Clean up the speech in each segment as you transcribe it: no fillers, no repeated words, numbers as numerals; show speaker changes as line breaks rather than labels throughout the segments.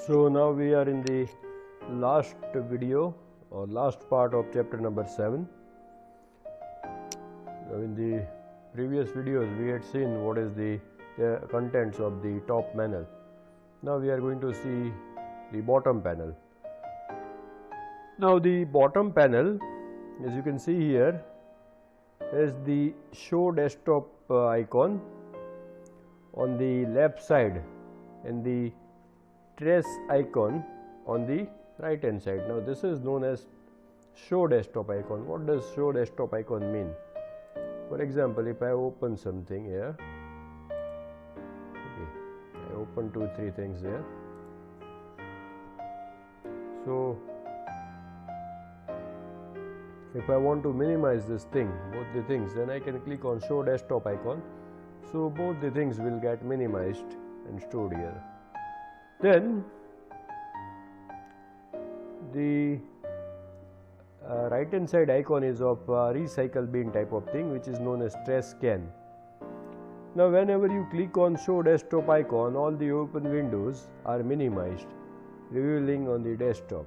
So now we are in the last video or last part of chapter number 7. Now in the previous videos we had seen what is the contents of the top panel. Now we are going to see the bottom panel. Now the bottom panel, as you can see here, is the show desktop icon on the left side and the trace icon on the right hand side. Now this is known as show desktop icon. What does show desktop icon mean? For example, if I open something here, okay, I open 2-3 things here. So if I want to minimize this thing, both the things, then I can click on show desktop icon. So both the things will get minimized and stored here. Then the right hand side icon is of recycle bin type of thing, which is known as trace scan. Now whenever you click on show desktop icon, all the open windows are minimized, revealing on the desktop.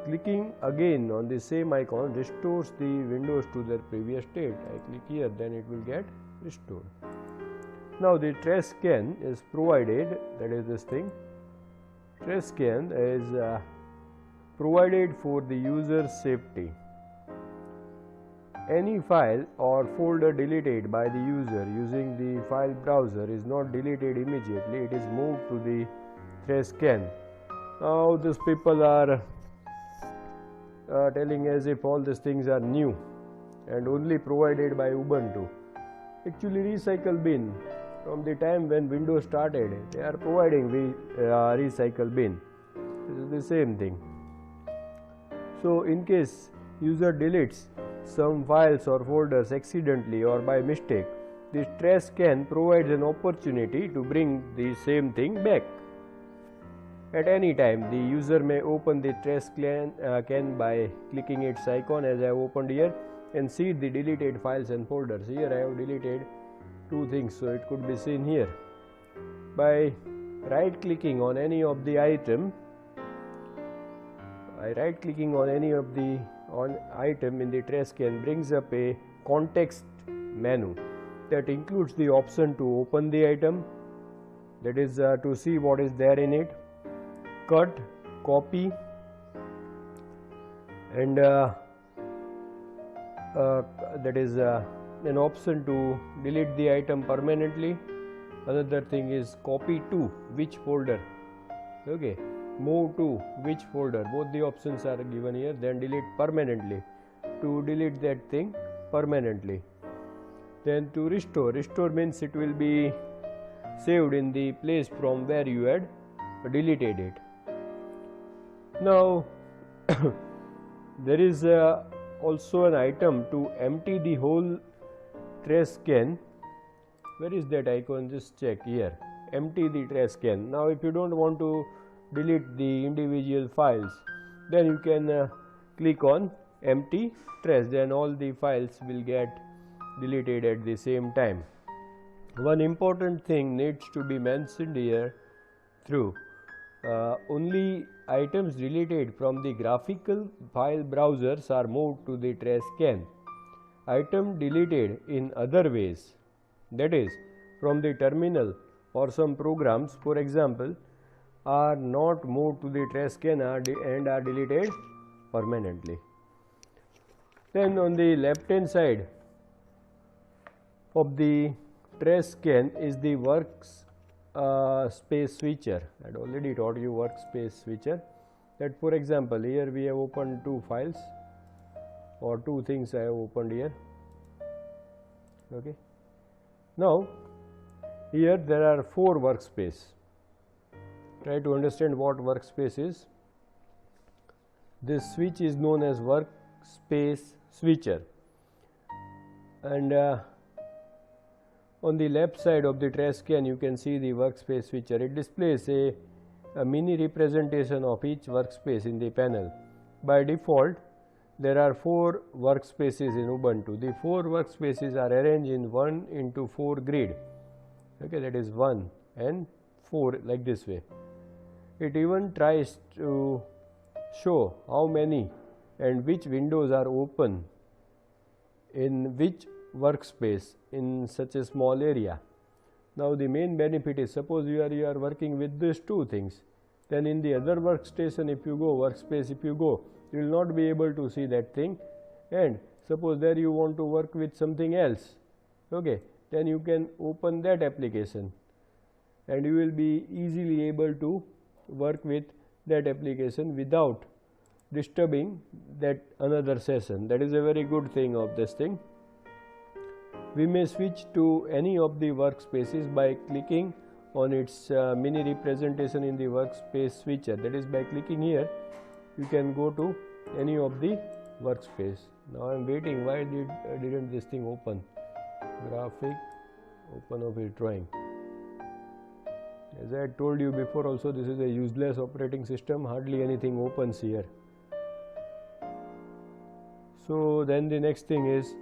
Clicking again on the same icon restores the windows to their previous state. I click here, then it will get restored. Now the trace scan is provided, that is this thing. Trace scan is provided for the user's safety. Any file or folder deleted by the user using the file browser is not deleted immediately, it is moved to the trace scan. Now these people are telling as if all these things are new and only provided by Ubuntu. Actually, recycle bin, from the time when Windows started, they are providing the recycle bin. This is the same thing. So in case user deletes some files or folders accidentally or by mistake, this trace scan provides an opportunity to bring the same thing back. At any time, the user may open the trace scan by clicking its icon, as I have opened here, and see the deleted files and folders. Here I have deleted 2 things, so it could be seen here. By right clicking on any of the item, item in the trace scan brings up a context menu that includes the option to open the item, that is to see what is there in it, cut, copy, and that is an option to delete the item permanently. Another thing is copy to which folder, okay, move to which folder, both the options are given here. Then delete permanently, to delete that thing permanently. Then to restore means it will be saved in the place from where you had deleted it. Now there is also an item to empty the whole trace scan. Where is that icon? Just check here, empty the trace scan. Now if you don't want to delete the individual files, then you can click on empty trace, then all the files will get deleted at the same time. One important thing needs to be mentioned here through only items deleted from the graphical file browsers are moved to the trace scan. Item deleted in other ways, that is from the terminal or some programs, for example, are not moved to the trace scan and are deleted permanently. Then on the left hand side of the trace scan is the workspace switcher. I had already taught you workspace switcher. That, for example, here we have opened 2 files or 2 things I have opened here. Okay. Now here there are 4 workspace. Try to understand what workspace is. This switch is known as workspace switcher, and on the left side of the trace scan you can see the workspace switcher. It displays a mini representation of each workspace in the panel. By default there are 4 workspaces in Ubuntu. The 4 workspaces are arranged in 1:4 grid. Okay, that is 1 and 4 like this way. It even tries to show how many and which windows are open in which workspace in such a small area. Now the main benefit is, suppose you are working with these two things, then in the other workstation if you go, you will not be able to see that thing, and suppose there you want to work with something else, okay, then you can open that application and you will be easily able to work with that application without disturbing that another session. That is a very good thing of this thing. We may switch to any of the workspaces by clicking on its mini representation in the workspace switcher. That is, by clicking here you can go to any of the workspace. Now I am waiting, why didn't this thing open? Graphic, open office drawing. As I had told you before also, this is a useless operating system, hardly anything opens here. So then the next thing is,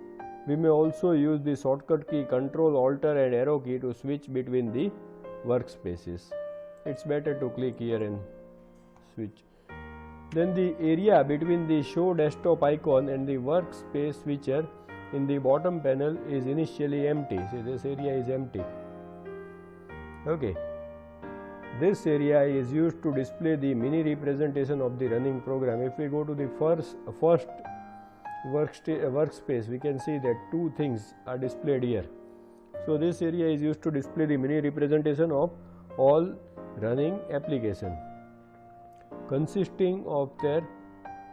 we may also use the shortcut key Ctrl, Alt and arrow key to switch between the workspaces. It's better to click here and switch. Then the area between the show desktop icon and the workspace switcher in the bottom panel is initially empty. See, this area is empty. Okay. This area is used to display the mini representation of the running program. If we go to the first workspace, we can see that two things are displayed here. So this area is used to display the mini representation of all running application, consisting of their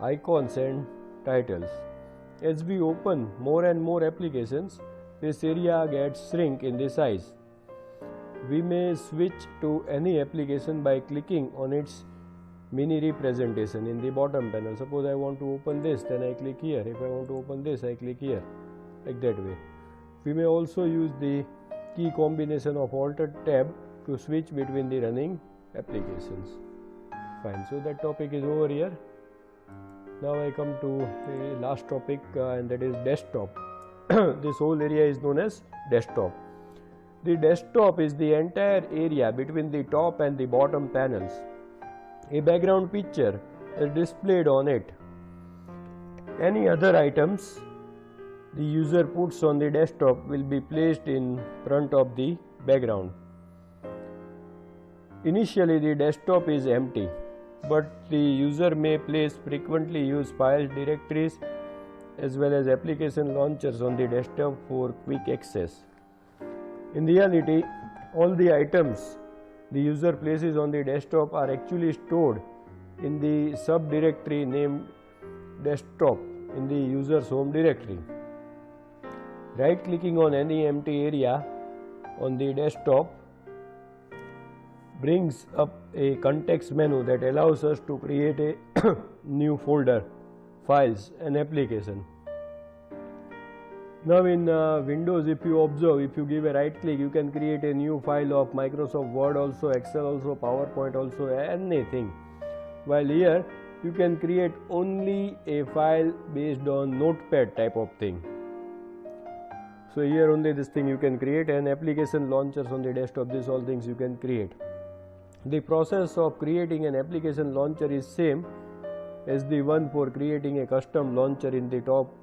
icons and titles. As we open more and more applications, this area gets shrink in the size. We may switch to any application by clicking on its mini representation in the bottom panel. Suppose I want to open this, then I click here. If I want to open this, I click here, like that way. We may also use the key combination of Alt tab to switch between the running applications. Fine, so that topic is over here. Now I come to the last topic, and that is desktop. This whole area is known as desktop. The desktop is the entire area between the top and the bottom panels. A background picture is displayed on it. Any other items the user puts on the desktop will be placed in front of the background. Initially the desktop is empty, but the user may place frequently used files, directories as well as application launchers on the desktop for quick access. In reality, all the items the user places on the desktop are actually stored in the subdirectory named desktop in the user's home directory. Right clicking on any empty area on the desktop brings up a context menu that allows us to create a new folder, files and application. Now in Windows, if you observe, if you give a right click, you can create a new file of Microsoft Word also, Excel also, PowerPoint also, anything. While here you can create only a file based on Notepad type of thing. So here only this thing you can create, and application launchers on the desktop, these all things you can create. The process of creating an application launcher is same as the one for creating a custom launcher in the top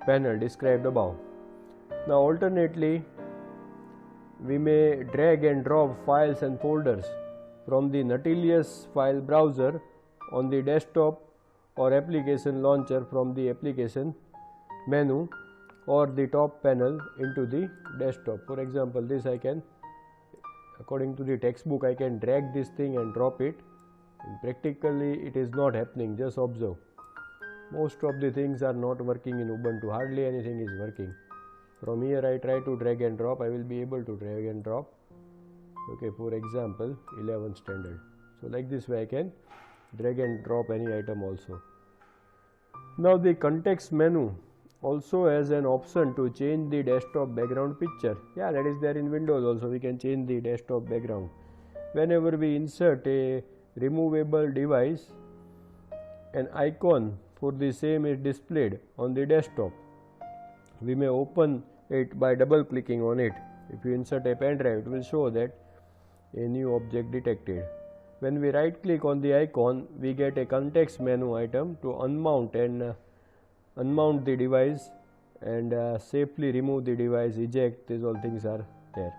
panel described above. Now alternately, we may drag and drop files and folders from the Nautilus file browser on the desktop or application launcher from the application menu or the top panel into the desktop. For example, this I can, according to the textbook, I can drag this thing and drop it. And practically it is not happening, just observe. Most of the things are not working in Ubuntu, hardly anything is working. From here I try to drag and drop, I will be able to drag and drop. Okay, for example 11 standard. So like this way I can drag and drop any item also. Now the context menu also has an option to change the desktop background picture. Yeah, that is there in Windows also, we can change the desktop background. Whenever we insert a removable device, an icon for the same is displayed on the desktop. We may open it by double clicking on it. If you insert a pen drive, it will show that a new object detected. when we right click on the icon, we get a context menu item to unmount and unmount the device and safely remove the device, eject. These all things are there.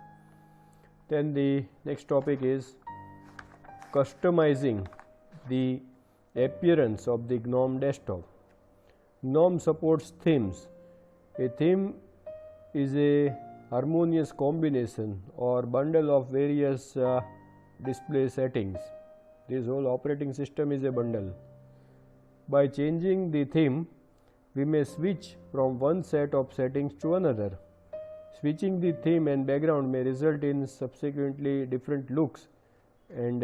Then the next topic is customizing the appearance of the GNOME desktop. GNOME supports themes. A theme is a harmonious combination or bundle of various display settings. This whole operating system is a bundle. By changing the theme, we may switch from one set of settings to another. Switching the theme and background may result in subsequently different looks, and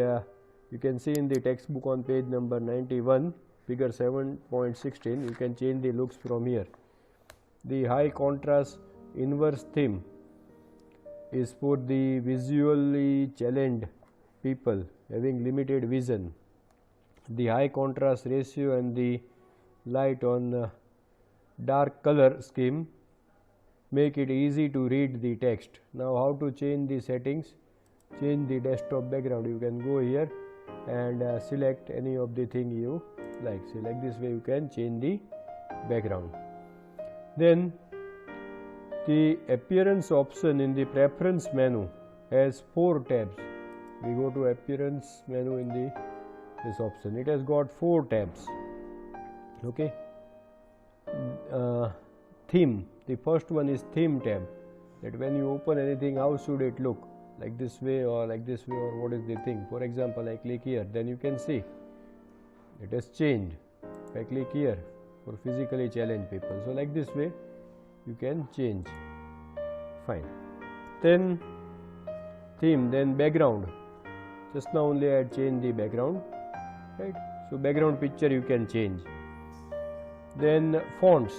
you can see in the textbook on page number 91, figure 7.16, you can change the looks from here. The high contrast inverse theme is for the visually challenged people having limited vision. The high contrast ratio and the light on dark color scheme make it easy to read the text. Now, how to change the settings? Change the desktop background. You can go here and select any of the thing you like. So, like this way you can change the background. Then the appearance option in the preference menu has 4 tabs. We go to appearance menu in this option. It has got 4 tabs. Okay. Theme. The first one is theme tab. That when you open anything, how should it look? Like this way or like this way, or what is the thing? For example, I click here, then you can see it has changed. If I click here for physically challenged people, so like this way you can change. Fine. Then theme, then background. Just now only I had changed the background, right? So background picture you can change. Then fonts.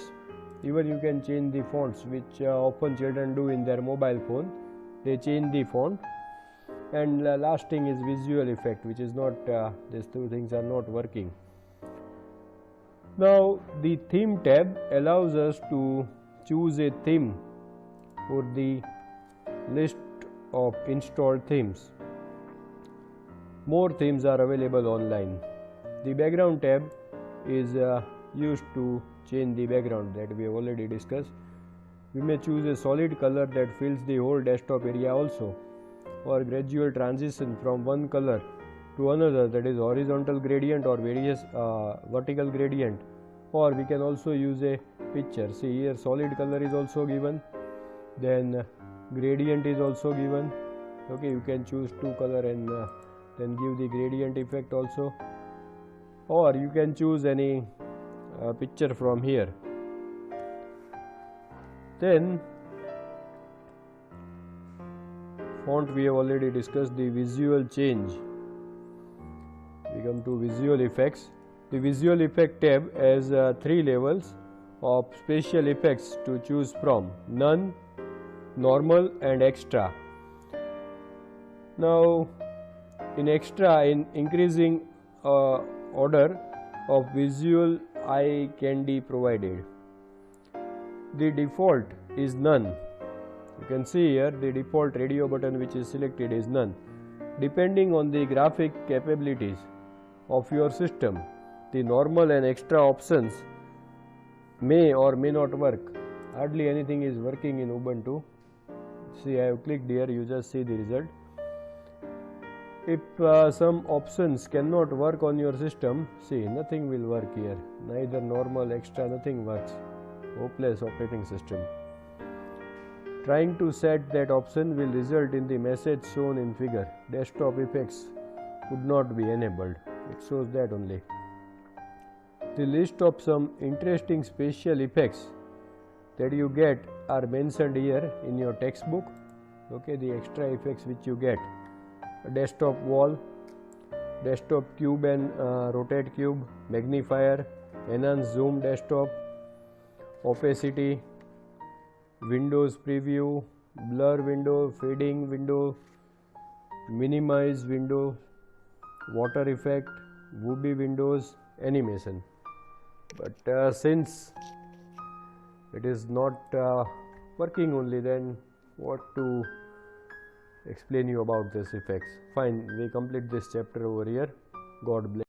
Even you can change the fonts, which often children do in their mobile phone. They change the font. And last thing is visual effect, which is not, these two things are not working. Now the theme tab allows us to choose a theme for the list of installed themes. More themes are available online. The background tab is used to change the background that we have already discussed. We may choose a solid color that fills the whole desktop area also, or gradual transition from one color to another, that is horizontal gradient or various vertical gradient, or we can also use a picture. See here, solid color is also given, then gradient is also given. Okay, you can choose 2 color and then give the gradient effect also, or you can choose any picture from here. Then font we have already discussed. The visual change, we come to visual effects. The visual effect tab has 3 levels of special effects to choose from: none, normal and extra. Now in extra, in increasing order of visual eye candy provided. The default is none. You can see here the default radio button which is selected is none. Depending on the graphic capabilities of your system, the normal and extra options may or may not work. Hardly anything is working in Ubuntu. See, I have clicked here, you just see the result. If some options cannot work on your system, see, nothing will work here. Neither normal, extra, nothing works. Hopeless operating system. Trying to set that option will result in the message shown in figure. Desktop effects could not be enabled. It shows that only. The list of some interesting special effects that you get are mentioned here in your textbook. Okay, the extra effects which you get: a desktop wall, desktop cube and rotate cube, magnifier, enhance zoom desktop, opacity, Windows preview, blur window, fading window, minimize window, water effect, Wooby windows, animation. But since it is not working only, then what to explain you about this effects. Fine, we complete this chapter over here. God bless.